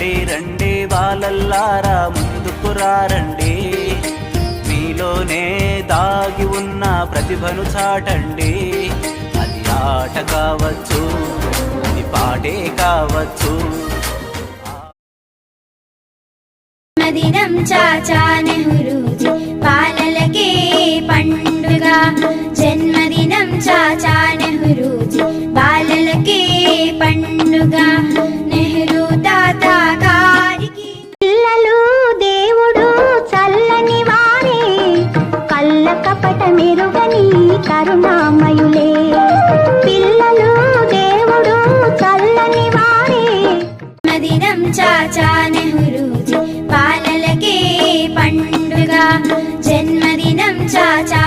రండి రండి బాలల్లారా ముందుకు రండి, మీలోనే దాగి ఉన్న ప్రతిభను చాటండి. అది ఆట కావచ్చు, అది పాటే కావచ్చు. జన్మదినం చాచా నెహ్రూజీ బాలలకే పండుగ, జన్మదినం చాచా నెహ్రూజీ బాలలకే పండుగ. నెహ్రూ తాత గారికి పిల్లలు దేవుడు చల్లని వారే, కళ్ళ కపట మెరుగని కరుణామయులే. పిల్లలు దేవుడు చల్లని వారే. జన్మదినం చాచా నెహ్రూజీ బాలలకే పండుగ, జన్మదినం చాచా